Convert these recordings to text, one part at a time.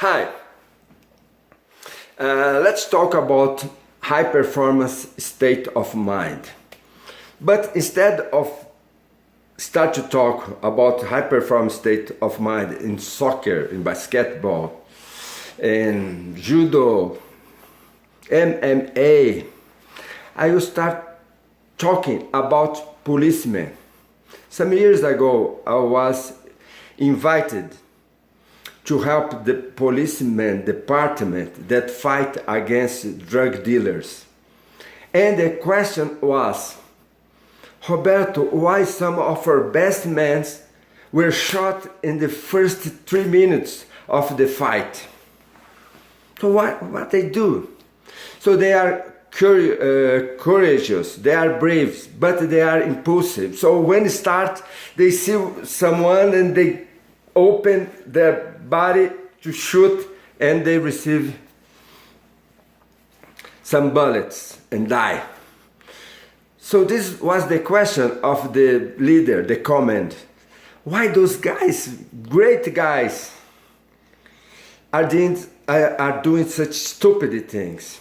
Hi, let's talk about high performance state of mind. But instead of start to talk about high performance state of mind in soccer, in basketball, in judo, MMA, I will start talking about policemen. Some years ago I was invited to help the policeman department that fight against drug dealers. And the question was, Roberto, why some of our best men were shot in the first 3 minutes of the fight? So what they do? So they are courageous, they are brave, but they are impulsive. So when they start, they see someone and they open their body to shoot and they receive some bullets and die. So this was the question of the leader, the command. Why those guys, great guys, are doing such stupid things?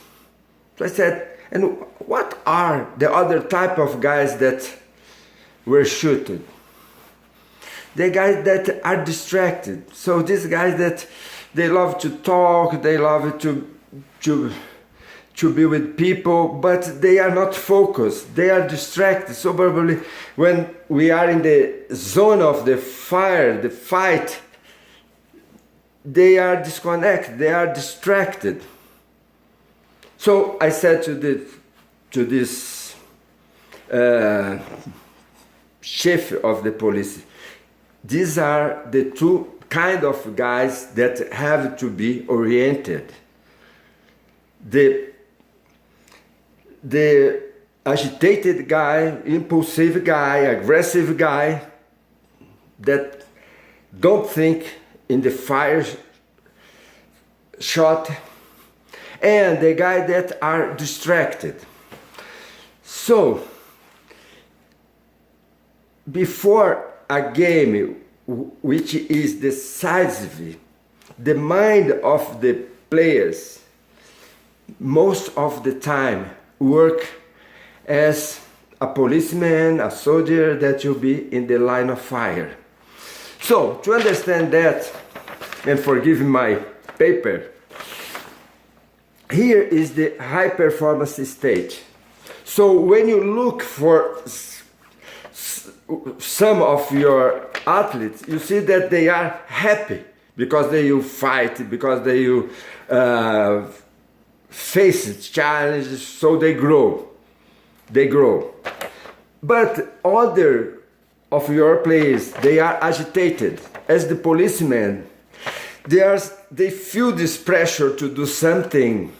So I said, and what are the other type of guys that were shot? The guys that are distracted. So these guys that they love to talk, they love to be with people, but they are not focused. They are distracted. So probably when we are in the zone of the fire, the fight, they are disconnected. They are distracted. So I said to this chief of the police, these are the two kind of guys that have to be oriented. The agitated guy, impulsive guy, aggressive guy that don't think in the fire shot, and the guy that are distracted. So before a game which is decisive, the mind of the players most of the time work as a policeman, a soldier that will be in the line of fire. So to understand that, and forgive my paper, here is the high performance stage. So when you look for some of your athletes, you see that they are happy because they will fight, because they will face challenges, so they grow. But other of your players, they are agitated. As the policemen, they feel this pressure to do something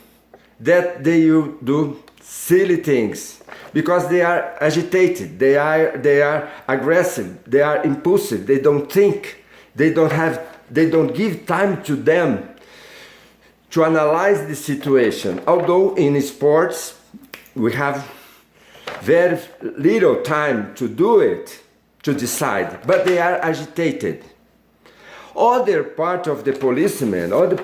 that they will do silly things because they are agitated, they are aggressive, they are impulsive, they don't think, they don't give time to them to analyze the situation. Although in sports we have very little time to do it, to decide, but they are agitated. Other part of the policemen, other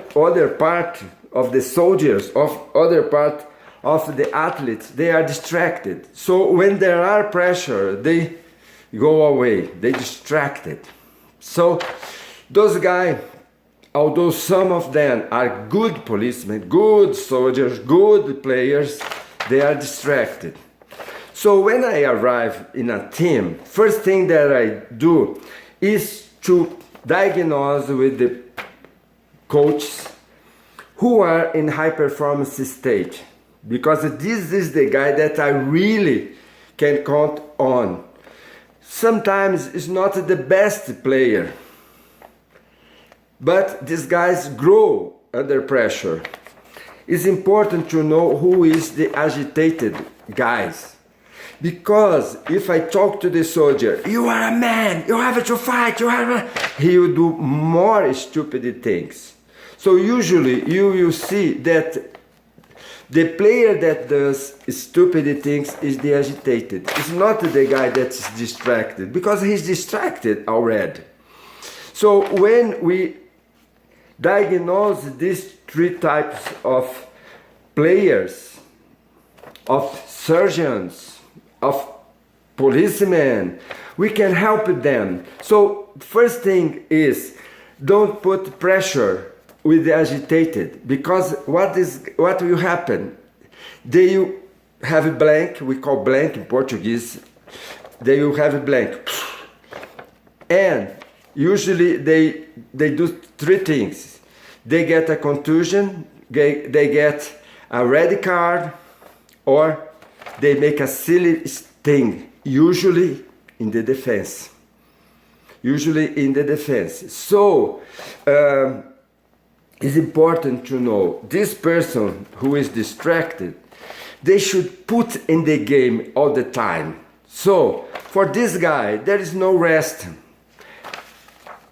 part of the soldiers, other part of the athletes, they are distracted. So when there are pressure, they go away, they distracted. So those guys, although some of them are good policemen, good soldiers, good players, they are distracted. So when I arrive in a team, first thing that I do is to diagnose with the coaches who are in high performance stage, because this is the guy that I really can count on. Sometimes it's not the best player, but these guys grow under pressure. It's important to know who is the agitated guys. Because if I talk to the soldier, you are a man, you have to fight, he will do more stupid things. So usually you will see that the player that does stupid things is the agitated. It's not the guy that's distracted, because he's distracted already. So when we diagnose these three types of players, of surgeons, of policemen. We can help them. So first thing is, don't put pressure with the agitated, because what will happen? They will have a blank, we call blank in Portuguese, they will have a blank. And usually they do three things. They get a contusion, they get a red card, or they make a silly thing, usually in the defense. So it's important to know this person who is distracted, they should put in the game all the time. So for this guy, there is no rest.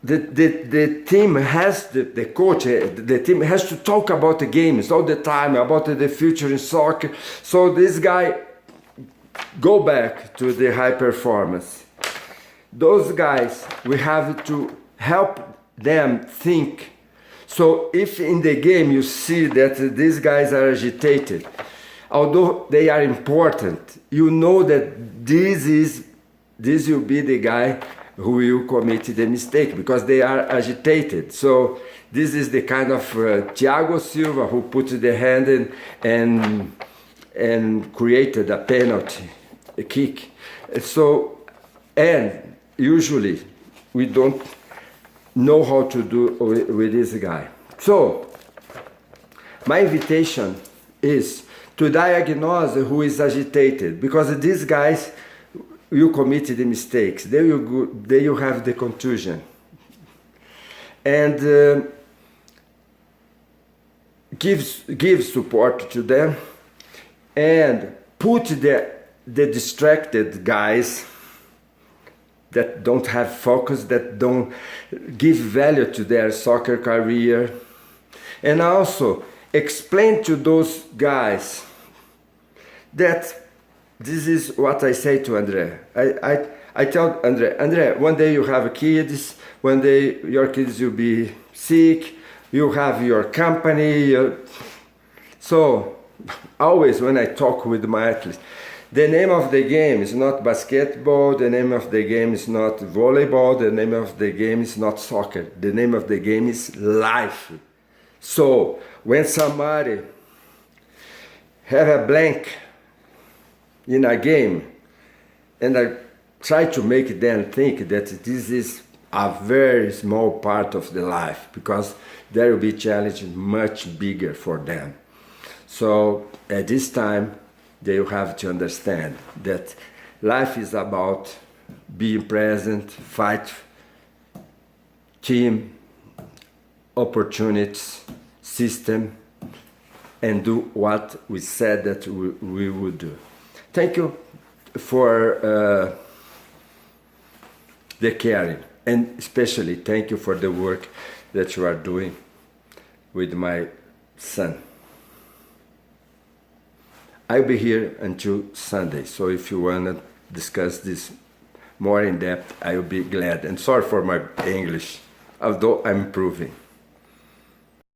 The team has, the coach, the team has to talk about the games all the time, about the future in soccer. So this guy go back to the high performance. Those guys, we have to help them think. So if in the game you see that these guys are agitated, although they are important, you know that this will be the guy who will commit the mistake because they are agitated. So this is the kind of Thiago Silva who put the hand in and created a penalty, a kick. So, and usually we don't know how to do with this guy. So my invitation is to diagnose who is agitated, because these guys will commit the mistakes, they will have the contusion, and give support to them, and put the distracted guys that don't have focus, that don't give value to their soccer career, and also explain to those guys that this is what I say to Andre. I tell Andre, one day you have kids, one day your kids will be sick, you have your company. So always when I talk with my athletes, the name of the game is not basketball, the name of the game is not volleyball, the name of the game is not soccer, the name of the game is life. So when somebody have a blank in a game, and I try to make them think that this is a very small part of the life, because there will be challenges much bigger for them. So at this time, they will have to understand that life is about being present, fight, team, opportunities, system, and do what we said that we would do. Thank you for the caring, and especially thank you for the work that you are doing with my son. I'll be here until Sunday, so if you want to discuss this more in depth, I will be glad. And sorry for my English, although I'm improving.